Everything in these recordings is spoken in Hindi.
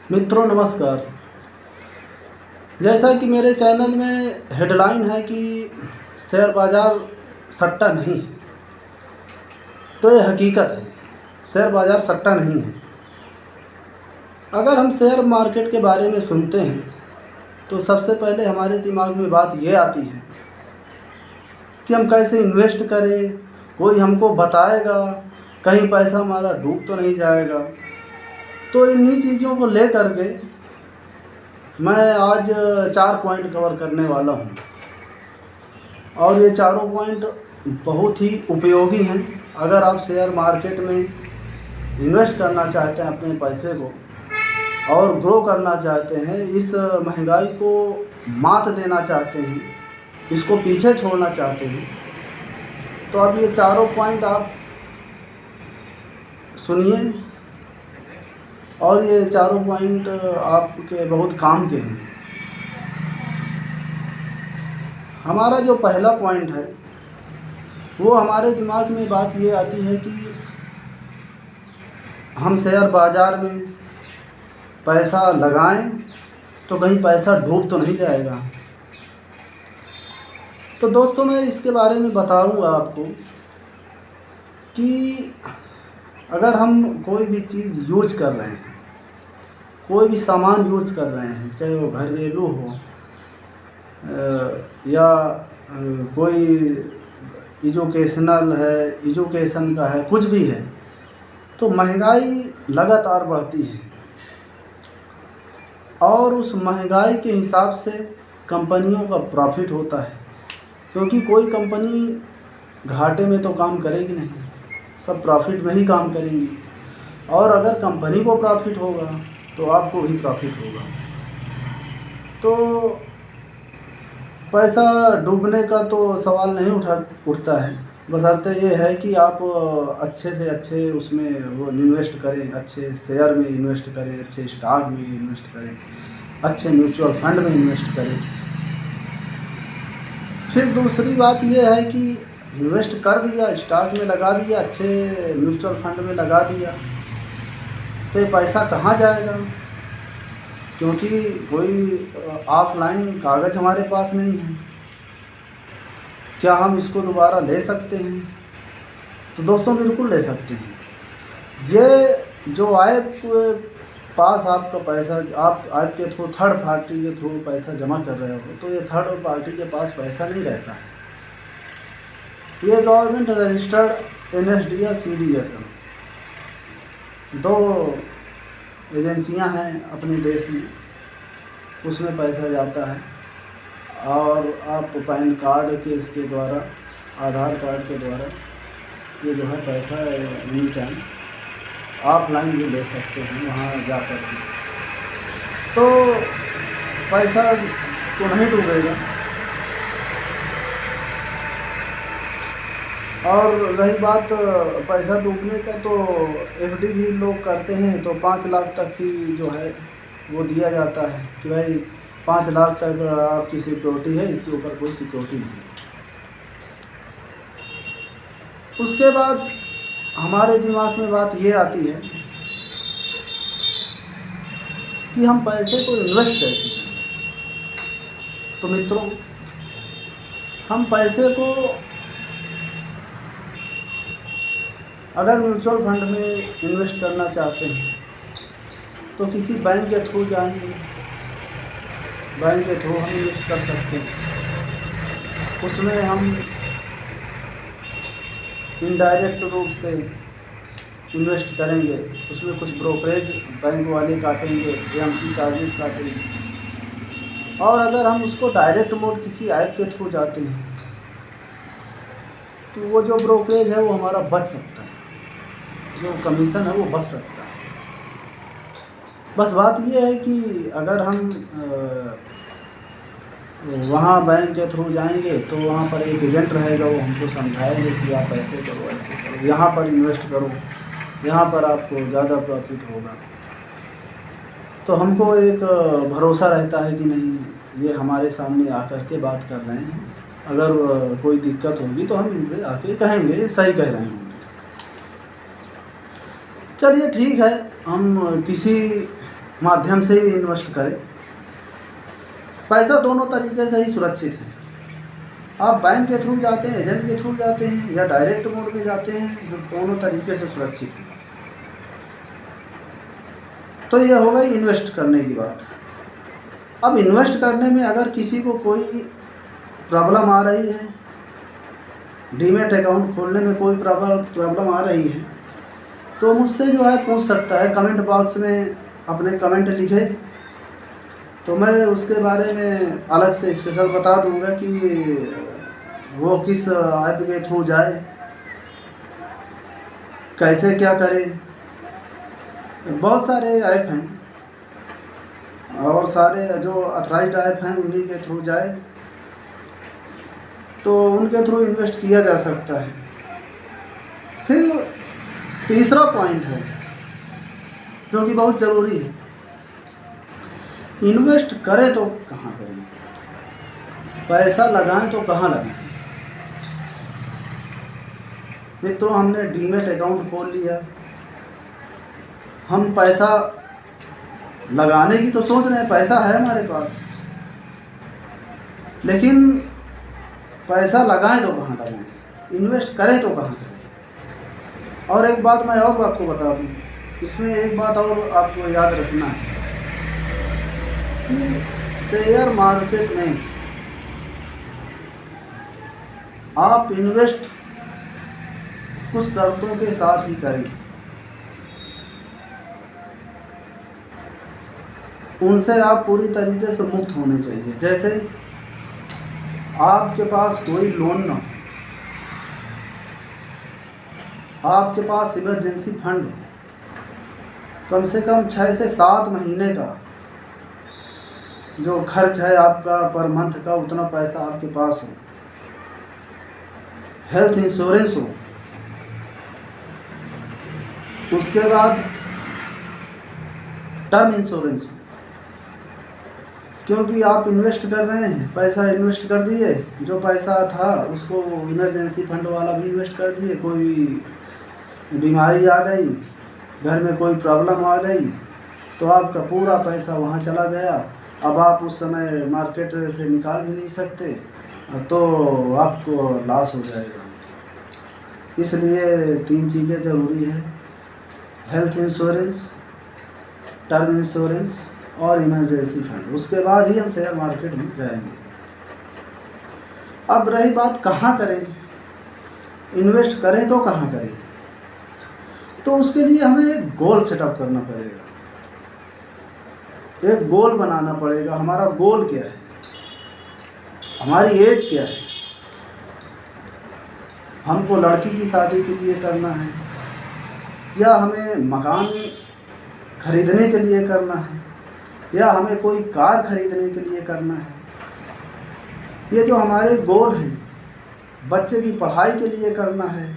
मित्रों नमस्कार। जैसा कि मेरे चैनल में हेडलाइन है कि शेयर बाज़ार सट्टा नहीं, तो ये हकीकत है। शेयर बाज़ार सट्टा नहीं है। अगर हम शेयर मार्केट के बारे में सुनते हैं तो सबसे पहले हमारे दिमाग में बात ये आती है कि हम कैसे इन्वेस्ट करें, कोई हमको बताएगा, कहीं पैसा हमारा डूब तो नहीं जाएगा। तो इन्हीं चीज़ों को ले करके मैं आज 4 पॉइंट कवर करने वाला हूँ और ये चारों पॉइंट बहुत ही उपयोगी हैं। अगर आप शेयर मार्केट में इन्वेस्ट करना चाहते हैं अपने पैसे को और ग्रो करना चाहते हैं, इस महंगाई को मात देना चाहते हैं, इसको पीछे छोड़ना चाहते हैं, तो अब ये चारों पॉइंट आप सुनिए और ये चारों पॉइंट आपके बहुत काम के हैं। हमारा जो पहला पॉइंट है वो हमारे दिमाग में बात ये आती है कि हम शेयर बाज़ार में पैसा लगाएं तो कहीं पैसा डूब तो नहीं जाएगा। तो दोस्तों मैं इसके बारे में बताऊंगा आपको कि अगर हम कोई भी चीज़ यूज कर रहे हैं, कोई भी सामान यूज कर रहे हैं, चाहे वो घरेलू हो या कोई एजुकेशनल है, एजुकेशन का है, कुछ भी है, तो महंगाई लगातार बढ़ती है और उस महंगाई के हिसाब से कंपनियों का प्रॉफिट होता है, क्योंकि कोई कंपनी घाटे में तो काम करेगी नहीं, सब प्रॉफिट में ही काम करेंगी। और अगर कंपनी को प्रॉफिट होगा तो आपको भी प्रॉफिट होगा। तो पैसा डूबने का तो सवाल नहीं उठता है, बशर्ते ये है कि आप अच्छे से अच्छे उसमें वो इन्वेस्ट करें, अच्छे शेयर में इन्वेस्ट करें, अच्छे स्टॉक में इन्वेस्ट करें, अच्छे म्यूचुअल फंड में इन्वेस्ट करें। फिर दूसरी बात ये है कि इन्वेस्ट कर दिया, स्टॉक में लगा दिया, अच्छे म्यूचुअल फंड में लगा दिया, तो ये पैसा कहाँ जाएगा? क्योंकि कोई ऑफलाइन कागज़ हमारे पास नहीं है। क्या हम इसको दोबारा ले सकते हैं? तो दोस्तों बिल्कुल ले सकते हैं। ये जो ऐप पास आपका पैसा, आप आपके थ्रू थर्ड पार्टी के थ्रू पैसा जमा कर रहे हो, तो ये थर्ड पार्टी के पास पैसा नहीं रहता है। ये गवर्नमेंट रजिस्टर्ड NSDL CDSL 2 एजेंसियां हैं अपने देश में, उसमें पैसा जाता है और आप पैन कार्ड के इसके द्वारा, आधार कार्ड के द्वारा ये जो है पैसा एनी टाइम ऑफलाइन भी ले सकते हैं वहाँ जाकर के। तो पैसा तो नहीं डूबेगा। और रही बात पैसा डूबने का, तो FD भी लोग करते हैं, तो 5 लाख तक ही जो है वो दिया जाता है कि भाई 5 लाख तक आपकी सिक्योरिटी है, इसके ऊपर कोई सिक्योरिटी नहीं। उसके बाद हमारे दिमाग में बात ये आती है कि हम पैसे को इन्वेस्ट कैसे करें। तो मित्रों, हम पैसे को अगर म्यूचुअल फंड में इन्वेस्ट करना चाहते हैं तो किसी बैंक के थ्रू जाएंगे, बैंक के थ्रू हम इन्वेस्ट कर सकते हैं। उसमें हम इनडायरेक्ट रूप से इन्वेस्ट करेंगे, उसमें कुछ ब्रोकरेज बैंक वाले काटेंगे, AMC चार्जेस काटेंगे। और अगर हम उसको डायरेक्ट मोड किसी ऐप के थ्रू जाते हैं तो वो जो ब्रोकरेज है वो हमारा बच सकता है, जो कमीशन है वो बच सकता है। बस बात ये है कि अगर हम वहाँ बैंक के थ्रू जाएंगे तो वहाँ पर एक एजेंट रहेगा, वो हमको समझाएंगे कि आप ऐसे करो, ऐसे करो, यहाँ पर इन्वेस्ट करो, यहाँ पर आपको ज़्यादा प्रॉफिट होगा। तो हमको एक भरोसा रहता है कि नहीं, ये हमारे सामने आकर के बात कर रहे हैं, अगर कोई दिक्कत होगी तो हम इनसे आके कहेंगे सही कह रहे होंगे। चलिए ठीक है, हम किसी माध्यम से भी इन्वेस्ट करें। पैसा दोनों तरीके से ही सुरक्षित है। आप बैंक के थ्रू जाते हैं, एजेंट के थ्रू जाते हैं, या डायरेक्ट मोड में जाते हैं, जो दोनों तरीके से सुरक्षित है। तो ये हो गई इन्वेस्ट करने की बात। अब इन्वेस्ट करने में अगर किसी को कोई प्रॉब्लम आ रही है, डीमैट अकाउंट खोलने में कोई प्रॉब्लम आ रही है, तो मुझसे जो है पूछ सकता है। कमेंट बॉक्स में अपने कमेंट लिखे तो मैं उसके बारे में अलग से स्पेशल बता दूंगा कि वो किस ऐप के थ्रू जाए, कैसे क्या करे। बहुत सारे ऐप हैं और सारे जो अथराइज्ड ऐप हैं उन्हीं के थ्रू जाए, तो उनके थ्रू इन्वेस्ट किया जा सकता है। फिर तीसरा पॉइंट है जो कि बहुत ज़रूरी है, इन्वेस्ट करें तो कहाँ करें, पैसा लगाएं तो कहाँ लगाएं। मित्रों, हमने डीमैट अकाउंट खोल लिया, हम पैसा लगाने की तो सोच रहे हैं, पैसा है हमारे पास, लेकिन पैसा लगाएं तो कहाँ लगाएं, इन्वेस्ट करें तो कहाँ करें। और एक बात मैं और आपको बता दूं, इसमें एक बात और आपको याद रखना है कि शेयर मार्केट में आप इन्वेस्ट कुछ शर्तों के साथ ही करें। उनसे आप पूरी तरीके से मुक्त होने चाहिए। जैसे आपके पास कोई लोन ना हो, आपके पास इमरजेंसी फंड हो, कम से कम 6 से 7 महीने का जो खर्च है आपका पर मंथ का, उतना पैसा आपके पास हो, हेल्थ इंश्योरेंस हो, उसके बाद टर्म इंश्योरेंस हो। क्योंकि आप इन्वेस्ट कर रहे हैं, पैसा इन्वेस्ट कर दिए, जो पैसा था उसको इमरजेंसी फंड वाला भी इन्वेस्ट कर दिए, कोई बीमारी आ गई, घर में कोई प्रॉब्लम आ गई, तो आपका पूरा पैसा वहाँ चला गया। अब आप उस समय मार्केट से निकाल भी नहीं सकते, तो आपको लॉस हो जाएगा। इसलिए 3 चीज़ें ज़रूरी है, हेल्थ इंश्योरेंस, टर्म इंश्योरेंस और इमरजेंसी फंड। उसके बाद ही हम शेयर मार्केट में जाएंगे। अब रही बात कहाँ करें, इन्वेस्ट करें तो कहाँ करें, तो उसके लिए हमें एक गोल सेटअप करना पड़ेगा, एक गोल बनाना पड़ेगा। हमारा गोल क्या है, हमारी एज क्या है, हमको लड़की की शादी के लिए करना है या हमें मकान खरीदने के लिए करना है या हमें कोई कार खरीदने के लिए करना है। ये जो हमारे गोल हैं, बच्चे की पढ़ाई के लिए करना है,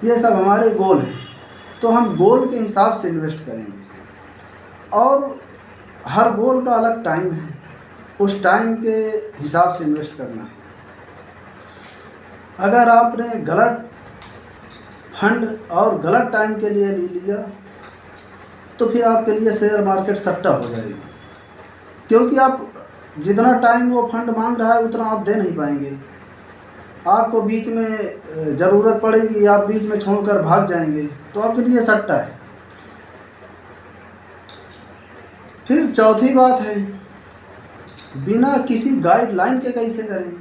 ये सब हमारे गोल हैं। तो हम गोल के हिसाब से इन्वेस्ट करेंगे और हर गोल का अलग टाइम है, उस टाइम के हिसाब से इन्वेस्ट करना है। अगर आपने गलत फंड और गलत टाइम के लिए ले लिया तो फिर आपके लिए शेयर मार्केट सट्टा हो जाएगा, क्योंकि आप जितना टाइम वो फंड मांग रहा है उतना आप दे नहीं पाएंगे। आपको बीच में ज़रूरत पड़ेगी, आप बीच में छोड़कर भाग जाएंगे, तो आपके लिए सट्टा है। फिर चौथी बात है, बिना किसी गाइडलाइन के कैसे करें,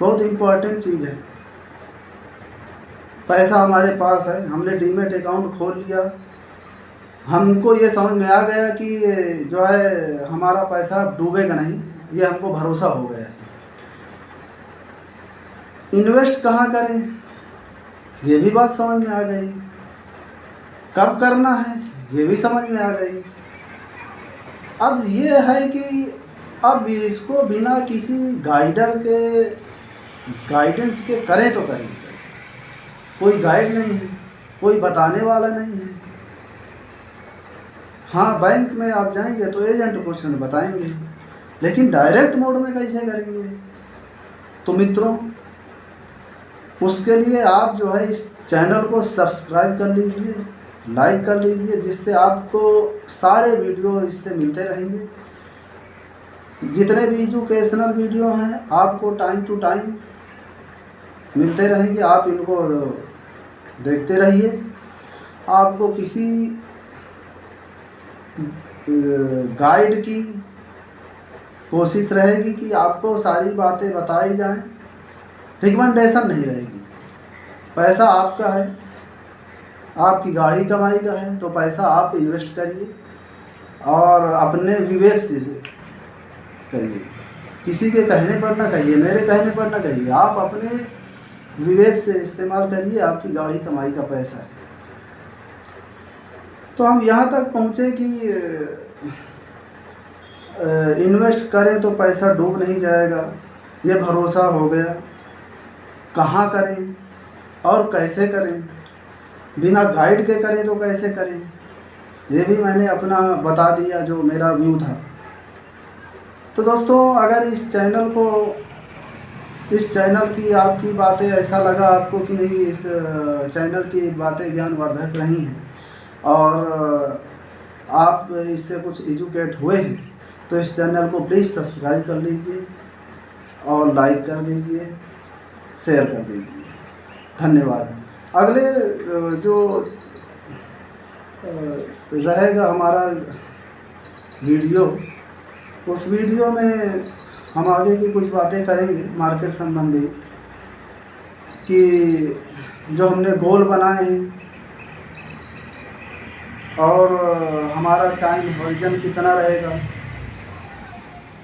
बहुत इम्पोर्टेंट चीज़ है। पैसा हमारे पास है, हमने डीमैट अकाउंट खोल लिया, हमको ये समझ में आ गया कि जो है हमारा पैसा डूबेगा नहीं, ये हमको भरोसा हो गया है। इन्वेस्ट कहाँ करें, ये भी बात समझ में आ गई, कब करना है ये भी समझ में आ गई। अब ये है कि अब इसको बिना किसी गाइडेंस के करें तो करें कैसे। कोई गाइड नहीं है, कोई बताने वाला नहीं है। हाँ, बैंक में आप जाएंगे तो एजेंट कुछ बताएंगे, लेकिन डायरेक्ट मोड में कैसे करेंगे। तो मित्रों, उसके लिए आप जो है इस चैनल को सब्सक्राइब कर लीजिए लाइक कर लीजिए, जिससे आपको सारे वीडियो इससे मिलते रहेंगे। जितने भी एजुकेशनल वीडियो हैं आपको टाइम टू टाइम मिलते रहेंगे, आप इनको देखते रहिए। आपको किसी गाइड की कोशिश रहेगी कि आपको सारी बातें बताई जाएं, रिकमेंडेशन नहीं रहेगी। पैसा आपका है, आपकी गाड़ी कमाई का है, तो पैसा आप इन्वेस्ट करिए और अपने विवेक से करिए। किसी के कहने पर ना कहिए, मेरे कहने पर ना कहिए, आप अपने विवेक से इस्तेमाल करिए। आपकी गाड़ी कमाई का पैसा है। तो हम यहाँ तक पहुँचे कि इन्वेस्ट करें तो पैसा डूब नहीं जाएगा, ये भरोसा हो गया। कहाँ करें और कैसे करें, बिना गाइड के करें तो कैसे करें, ये भी मैंने अपना बता दिया जो मेरा व्यू था। तो दोस्तों, अगर इस चैनल की आपकी बातें ऐसा लगा आपको कि नहीं, इस चैनल की बातें ज्ञानवर्धक रही हैं और आप इससे कुछ एजुकेट हुए हैं, तो इस चैनल को प्लीज़ सब्सक्राइब कर लीजिए और लाइक कर दीजिए, शेयर कर दीजिए। धन्यवाद। अगले जो रहेगा हमारा वीडियो, उस वीडियो में हम आगे की कुछ बातें करेंगे मार्केट संबंधी, कि जो हमने गोल बनाए हैं और हमारा टाइम हॉरिजन कितना रहेगा,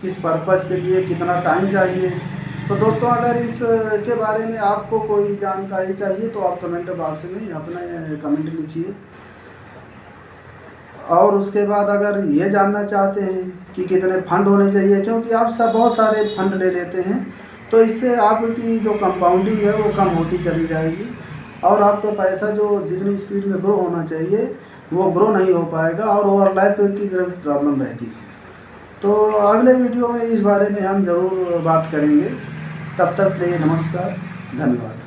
किस पर्पज़ के लिए कितना टाइम चाहिए। तो दोस्तों, अगर इस के बारे में आपको कोई जानकारी चाहिए तो आप कमेंट बॉक्स में अपना कमेंट लिखिए। और उसके बाद अगर ये जानना चाहते हैं कि कितने फंड होने चाहिए, क्योंकि आप सब बहुत सारे फंड ले लेते हैं, तो इससे आपकी जो कंपाउंडिंग है वो कम होती चली जाएगी और आपका पैसा जो जितनी स्पीड में ग्रो होना चाहिए वो ग्रो नहीं हो पाएगा और ओवरलैप की प्रॉब्लम रहती है। तो अगले वीडियो में इस बारे में हम ज़रूर बात करेंगे। तब तक के लिए नमस्कार, धन्यवाद।